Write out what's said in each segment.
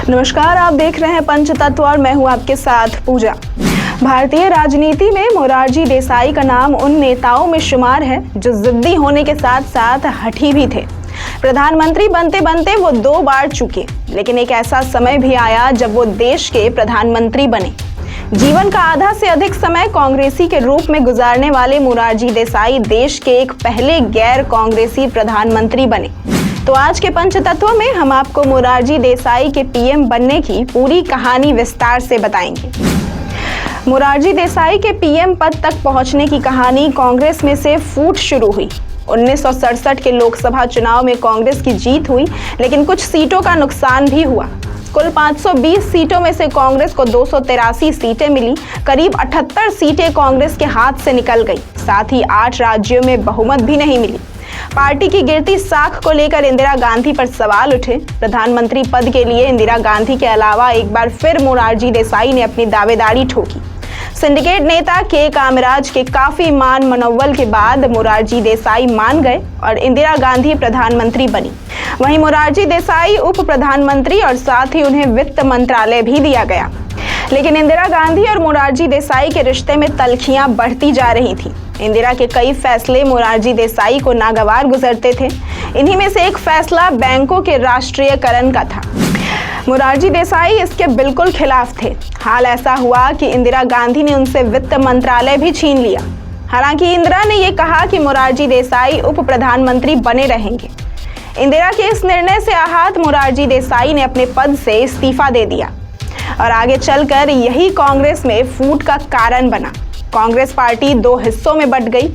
नमस्कार, आप देख रहे हैं पंचतत्व और मैं हूं आपके साथ पूजा। भारतीय राजनीति में मोरारजी देसाई का नाम उन नेताओं में शुमार है जो जिद्दी होने के साथ साथ हठी भी थे। प्रधानमंत्री बनते बनते वो 2 बार चुके, लेकिन एक ऐसा समय भी आया जब वो देश के प्रधानमंत्री बने। जीवन का आधा से अधिक समय कांग्रेसी के रूप में गुजारने वाले मोरारजी देसाई देश के एक पहले गैर कांग्रेसी प्रधानमंत्री बने। तो आज के पंचतत्व में हम आपको मोरारजी देसाई के पीएम बनने की पूरी कहानी विस्तार से बताएंगे। मोरारजी देसाई के पीएम पद तक पहुंचने की कहानी कांग्रेस में से फूट शुरू हुई। 1967 के लोकसभा चुनाव में कांग्रेस की जीत हुई, लेकिन कुछ सीटों का नुकसान भी हुआ। कुल 520 सीटों में से कांग्रेस को 283 सीटें मिली। करीब 78 सीटें कांग्रेस के हाथ से निकल गई। साथ ही 8 राज्यों में बहुमत भी नहीं मिली। पार्टी की गिरती साख को लेकर इंदिरा गांधी पर सवाल उठे। प्रधानमंत्री पद के लिए इंदिरा गांधी के अलावा एक बार फिर मोरारजी देसाई ने अपनी दावेदारी ठोकी। सिंडिकेट नेता के कामराज के काफी मान मनोबल के बाद मोरारजी देसाई मान गए और इंदिरा गांधी प्रधानमंत्री बनी। वहीं मोरारजी देसाई उप प्रधानमंत्री और साथ ही उन्हें वित्त मंत्रालय भी दिया गया। लेकिन इंदिरा गांधी और मोरारजी देसाई के रिश्ते में तल्खियां बढ़ती जा रही थी। इंदिरा के कई फैसले मोरारजी देसाई को नागवार गुजरते थे। इन्हीं में से एक फैसला बैंकों के राष्ट्रीयकरण का था। मोरारजी देसाई इसके बिल्कुल खिलाफ थे। हाल ऐसा हुआ कि इंदिरा गांधी ने उनसे वित्त मंत्रालय भी छीन लिया। हालांकि इंदिरा ने यह कहा कि मोरारजी देसाई उप प्रधानमंत्री बने रहेंगे। इंदिरा के इस निर्णय से आहत मोरारजी देसाई ने अपने पद से इस्तीफा दे दिया और आगे चलकर यही कांग्रेस में फूट का कारण बना। कांग्रेस पार्टी 2 हिस्सों में बंट गई।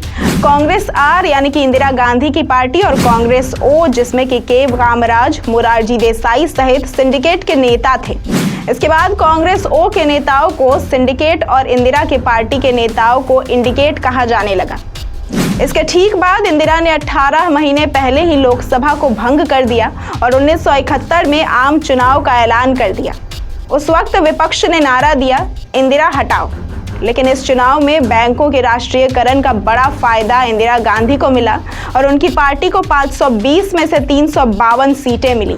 कांग्रेस आर यानी कि इंदिरा गांधी की पार्टी और कांग्रेस ओ जिसमें कि के कामराज, मोरारजी देसाई सहित सिंडिकेट के नेता थे। इसके बाद कांग्रेस ओ के नेताओं को सिंडिकेट और इंदिरा के पार्टी के नेताओं को इंडिकेट कहा जाने लगा। इसके ठीक बाद इंदिरा ने 18 महीने पहले ही लोकसभा को भंग कर दिया और 1971 में आम चुनाव का ऐलान कर दिया। उस वक्त विपक्ष ने नारा दिया, इंदिरा हटाओ। लेकिन इस चुनाव में बैंकों के राष्ट्रीयकरण का बड़ा फायदा इंदिरा गांधी को मिला और उनकी पार्टी को 520 में से 352 सीटें मिली।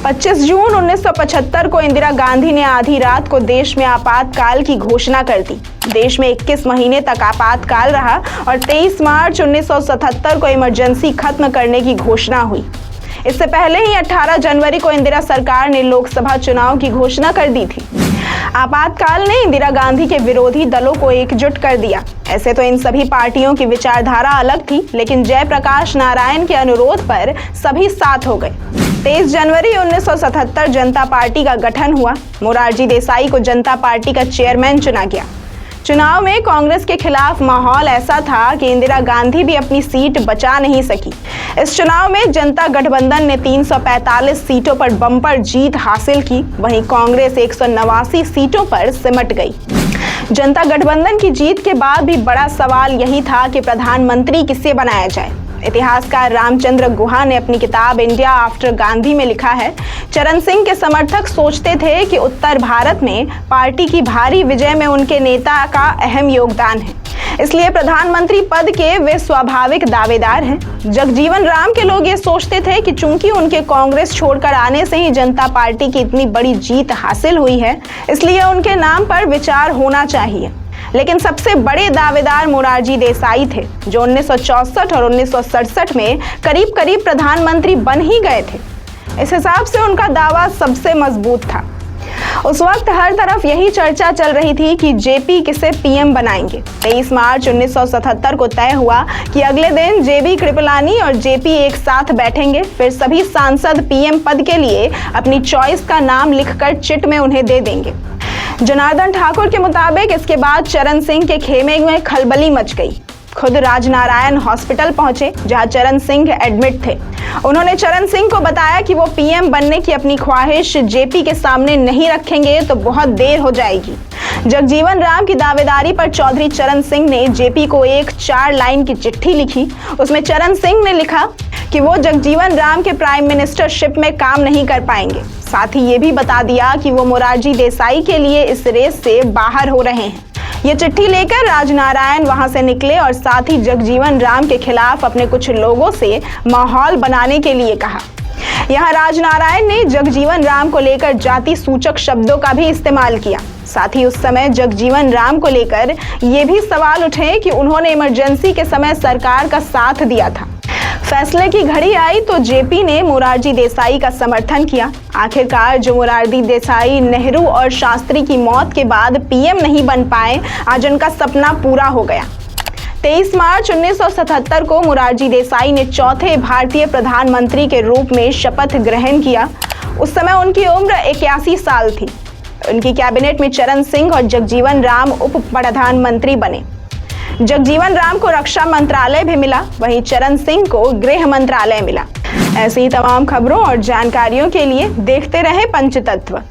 25 जून 1975 को इंदिरा गांधी ने आधी रात को देश में आपातकाल की घोषणा कर दी। देश में 21 महीने तक आपातकाल रहा और 23 मार्च 1977 को इमरजेंसी खत्म करने की घोषणा हुई। इससे पहले ही 18 जनवरी को इंदिरा सरकार ने लोकसभा चुनाव की घोषणा कर दी थी। आपातकाल ने इंदिरा गांधी के विरोधी दलों को एकजुट कर दिया। ऐसे तो इन सभी पार्टियों की विचारधारा अलग थी, लेकिन जयप्रकाश नारायण के अनुरोध पर सभी साथ हो गए। 23 जनवरी 1977 जनता पार्टी का गठन हुआ। मोरारजी देसाई को जनता पार्टी का चेयरमैन चुना गया। चुनाव में कांग्रेस के खिलाफ माहौल ऐसा था कि इंदिरा गांधी भी अपनी सीट बचा नहीं सकी। इस चुनाव में जनता गठबंधन ने 345 सीटों पर बम्पर जीत हासिल की। वहीं कांग्रेस 189 सीटों पर सिमट गई। जनता गठबंधन की जीत के बाद भी बड़ा सवाल यही था कि प्रधानमंत्री किसे बनाया जाए। इतिहासकार रामचंद्र गुहा ने अपनी किताब इंडिया आफ्टर गांधी में लिखा है, चरण सिंह के समर्थक सोचते थे कि उत्तर भारत में पार्टी की भारी विजय में उनके नेता का अहम योगदान है, इसलिए प्रधानमंत्री पद के वे स्वाभाविक दावेदार हैं। जगजीवन राम के लोग ये सोचते थे कि चूंकि उनके कांग्रेस छोड़कर आने से ही जनता पार्टी की इतनी बड़ी जीत हासिल हुई है, इसलिए उनके नाम पर विचार होना चाहिए। लेकिन सबसे बड़े दावेदार मोरारजी देसाई थे, जो 1964 और 1967 में करीब करीब प्रधानमंत्री बन ही गए थे। इस हिसाब से उनका दावा सबसे मजबूत था। उस वक्त हर तरफ यही चर्चा चल रही थी कि जेपी किसे पीएम बनाएंगे। 23 मार्च 1977 को तय हुआ कि अगले दिन जेबी कृपलानी और जेपी एक साथ बैठेंगे। फिर सभी सांसद पीएम पद के लिए अपनी चॉइस का नाम लिखकर चिट में उन्हें दे देंगे। जनार्दन ठाकुर के मुताबिक इसके बाद चरण सिंह के खेमे में खलबली मच गई। खुद राजनारायण हॉस्पिटल पहुंचे, जहां चरण सिंह एडमिट थे। उन्होंने चरण सिंह को बताया कि वो पीएम बनने की अपनी ख्वाहिश जेपी के सामने नहीं रखेंगे तो बहुत देर हो जाएगी। जगजीवन राम की दावेदारी पर चौधरी चरण सिंह ने जेपी को एक 4 लाइन की चिट्ठी लिखी। उसमें चरण सिंह ने लिखा कि वो जगजीवन राम के प्राइम मिनिस्टरशिप में काम नहीं कर पाएंगे। साथ ही ये भी बता दिया कि वो मोरारजी देसाई के लिए इस रेस से बाहर हो रहे हैं। ये चिट्ठी लेकर राजनारायण वहां से निकले और साथ ही जगजीवन राम के खिलाफ अपने कुछ लोगों से माहौल बनाने के लिए कहा। यहाँ राजनारायण ने जगजीवन राम को लेकर जाति सूचक शब्दों का भी इस्तेमाल किया। साथ ही उस समय जगजीवन राम को लेकर ये भी सवाल उठे कि उन्होंने इमरजेंसी के समय सरकार का साथ दिया था। फैसले की घड़ी आई तो जेपी ने मोरारजी देसाई का समर्थन किया। आखिरकार जो मोरारजी देसाई नेहरू और शास्त्री की मौत के बाद पीएम नहीं बन पाए, आज उनका सपना पूरा हो गया। 23 मार्च 1977 को मोरारजी देसाई ने चौथे भारतीय प्रधानमंत्री के रूप में शपथ ग्रहण किया। उस समय उनकी उम्र 81 साल थी। उनकी कैबिनेट में चरण सिंह और जगजीवन राम उप प्रधानमंत्री बने। जगजीवन राम को रक्षा मंत्रालय भी मिला, वहीं चरण सिंह को गृह मंत्रालय मिला। ऐसी ही तमाम खबरों और जानकारियों के लिए देखते रहे पंचतत्व।